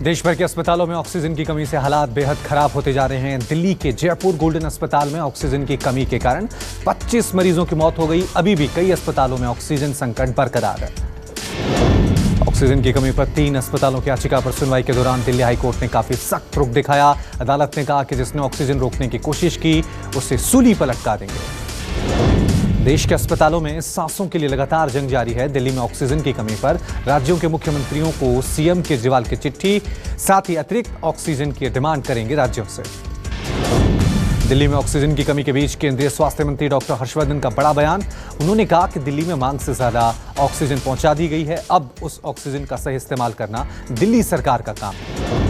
देश भर के अस्पतालों में ऑक्सीजन की कमी से हालात बेहद खराब होते जा रहे हैं। दिल्ली के जयपुर गोल्डन अस्पताल में ऑक्सीजन की कमी के कारण 25 मरीजों की मौत हो गई। अभी भी कई अस्पतालों में ऑक्सीजन संकट बरकरार है। ऑक्सीजन की कमी पर 3 अस्पतालों की याचिका पर सुनवाई के दौरान दिल्ली हाईकोर्ट ने काफी सख्त रुख दिखाया। अदालत ने कहा कि जिसने ऑक्सीजन रोकने की कोशिश की उसे सूली पर लटका देंगे। देश के अस्पतालों में सांसों के लिए लगातार जंग जारी है। दिल्ली में ऑक्सीजन की कमी पर राज्यों के मुख्यमंत्रियों को सीएम केजरीवाल की चिट्ठी, साथ ही अतिरिक्त ऑक्सीजन की डिमांड करेंगे राज्यों से। दिल्ली में ऑक्सीजन की कमी के बीच केंद्रीय स्वास्थ्य मंत्री डॉक्टर हर्षवर्धन का बड़ा बयान। उन्होंने कहा कि दिल्ली में मांग से ज्यादा ऑक्सीजन पहुंचा दी गई है। अब उस ऑक्सीजन का सही इस्तेमाल करना दिल्ली सरकार का काम है।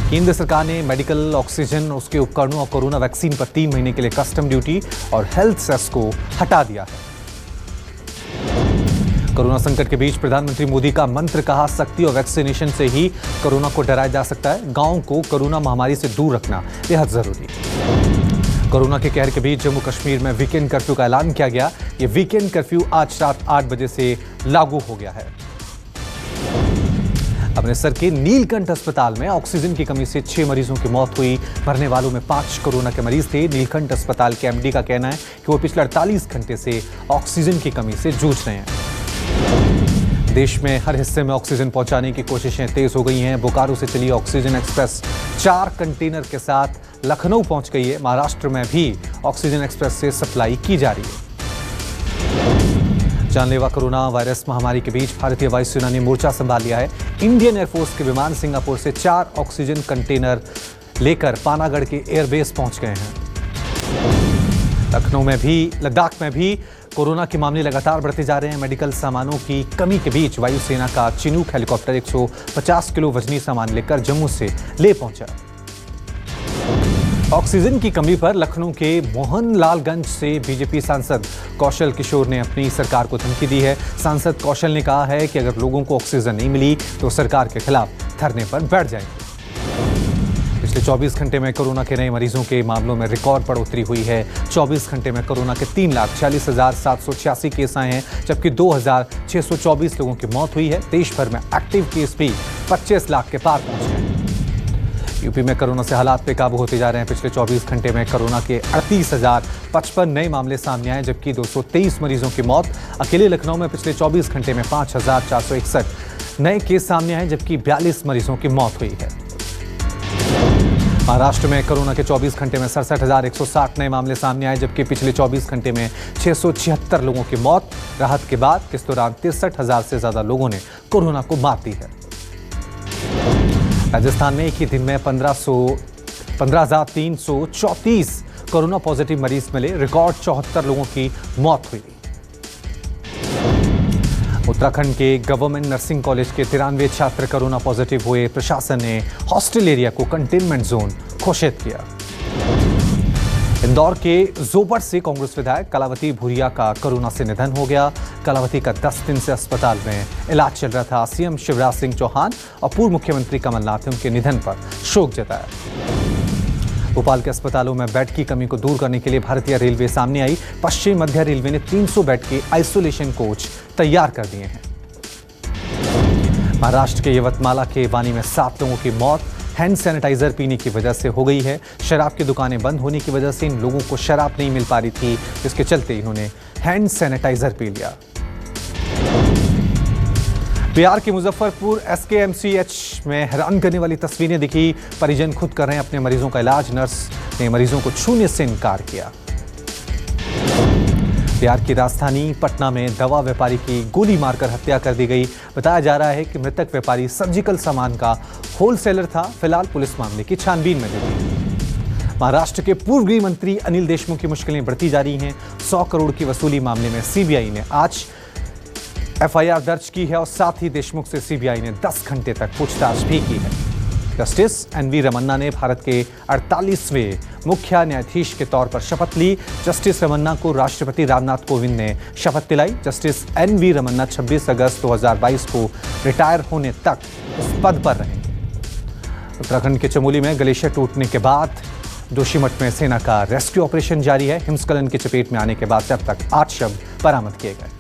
केंद्र सरकार ने मेडिकल ऑक्सीजन, उसके उपकरणों और कोरोना वैक्सीन पर 3 महीने के लिए कस्टम ड्यूटी और हेल्थ सेस को हटा दिया है। कोरोना संकट के बीच प्रधानमंत्री मोदी का मंत्र कहा, सख्ती और वैक्सीनेशन से ही कोरोना को डराया जा सकता है। गांव को कोरोना महामारी से दूर रखना बेहद जरूरी है। कोरोना के कहर के बीच जम्मू कश्मीर में वीकेंड कर्फ्यू का ऐलान किया गया। ये वीकेंड कर्फ्यू आज रात 8 बजे से लागू हो गया है। अमृतसर के नीलकंठ अस्पताल में ऑक्सीजन की कमी से 6 मरीजों की मौत हुई। मरने वालों में 5 कोरोना के मरीज थे। नीलकंठ अस्पताल के एमडी का कहना है कि वो पिछले 48 घंटे से ऑक्सीजन की कमी से जूझ रहे हैं। देश में हर हिस्से में ऑक्सीजन पहुंचाने की कोशिशें तेज हो गई हैं। बोकारो से चली ऑक्सीजन एक्सप्रेस 4 कंटेनर के साथ लखनऊ पहुंच गई है। महाराष्ट्र में भी ऑक्सीजन एक्सप्रेस से सप्लाई की जा रही है। जानलेवा कोरोना वायरस महामारी के बीच भारतीय वायुसेना ने मोर्चा संभाल लिया है। इंडियन एयरफोर्स के विमान सिंगापुर से 4 ऑक्सीजन कंटेनर लेकर पानागढ़ के एयरबेस पहुंच गए हैं। लद्दाख में भी कोरोना के मामले लगातार बढ़ते जा रहे हैं। मेडिकल सामानों की कमी के बीच वायुसेना का चिनूक हेलीकॉप्टर 150 किलो वजनी सामान लेकर जम्मू से ले पहुंचा। ऑक्सीजन की कमी पर लखनऊ के मोहनलालगंज से बीजेपी सांसद कौशल किशोर ने अपनी सरकार को धमकी दी है। सांसद कौशल ने कहा है कि अगर लोगों को ऑक्सीजन नहीं मिली तो सरकार के खिलाफ धरने पर बैठ जाएंगे। पिछले 24 घंटे में कोरोना के नए मरीजों के मामलों में रिकॉर्ड बढ़ोतरी हुई है। 24 घंटे में कोरोना के 3,46,786 केस आए हैं, जबकि 2,624 लोगों की मौत हुई है। देश भर में एक्टिव केस भी 25 लाख के पार पहुंच गए। यूपी में कोरोना से हालात बेकाबू होते जा रहे हैं। पिछले 24 घंटे में कोरोना के 38,055 नए मामले सामने आए, जबकि 223 मरीजों की मौत। अकेले लखनऊ में पिछले 24 घंटे में 5,461 नए केस सामने आए, जबकि 42 मरीजों की मौत हुई है। महाराष्ट्र में कोरोना के 24 घंटे में 67,160 नए मामले सामने आए, जबकि पिछले 24 घंटे में 676 लोगों की मौत। राहत के बाद इस दौरान 63,000 से ज्यादा लोगों ने कोरोना को मात दी है। राजस्थान में एक ही दिन में 15,334 कोरोना पॉजिटिव मरीज मिले। रिकॉर्ड 74 लोगों की मौत हुई। उत्तराखंड के गवर्नमेंट नर्सिंग कॉलेज के 93 छात्र कोरोना पॉजिटिव हुए। प्रशासन ने हॉस्टल एरिया को कंटेनमेंट जोन घोषित किया। इंदौर के जोबड़ से कांग्रेस विधायक कलावती भूरिया का कोरोना से निधन हो गया। कलावती का 10 दिन से अस्पताल में इलाज चल रहा था। सीएम शिवराज सिंह चौहान और पूर्व मुख्यमंत्री कमलनाथ ने उनके निधन पर शोक जताया। भोपाल के अस्पतालों में बेड की कमी को दूर करने के लिए भारतीय रेलवे सामने आई। पश्चिम मध्य रेलवे ने 300 बेड के आइसोलेशन कोच तैयार कर दिए हैं। महाराष्ट्र के यवतमाला के वानी में 7 लोगों की मौत हैंड सैनिटाइजर पीने की वजह से हो गई है। शराब की दुकानें बंद होने की वजह से इन लोगों को शराब नहीं मिल पा रही थी, जिसके चलते इन्होंने हैंड सैनिटाइजर पी लिया। बिहार के मुजफ्फरपुर एसकेएमसीएच में हैरान करने वाली तस्वीरें दिखी। परिजन खुद कर रहे हैं अपने मरीजों का इलाज। नर्स ने मरीजों को छूने से इनकार किया। बिहार की राजधानी पटना में दवा व्यापारी की गोली मारकर हत्या कर दी गई। बताया जा रहा है कि मृतक व्यापारी सर्जिकल सामान का होलसेलर था। फिलहाल पुलिस मामले की छानबीन में जुटी। महाराष्ट्र के पूर्व गृह मंत्री अनिल देशमुख की मुश्किलें बढ़ती जा रही हैं। 100 करोड़ की वसूली मामले में सीबीआई ने आज एफआईआर दर्ज की है और साथ ही देशमुख से सीबीआई ने 10 घंटे तक पूछताछ भी की है। जस्टिस एनवी रमन्ना ने भारत के 48वें मुख्य न्यायाधीश के तौर पर शपथ ली। जस्टिस रमन्ना को राष्ट्रपति रामनाथ कोविंद ने शपथ दिलाई। जस्टिस एनवी रमन्ना 26 अगस्त 2022 को रिटायर होने तक उस पद पर रहेंगे। उत्तराखंड के चमोली में ग्लेशियर टूटने के बाद जोशीमठ में सेना का रेस्क्यू ऑपरेशन जारी है। हिमस्खलन की चपेट में आने के बाद अब तक 8 शव बरामद किए गए।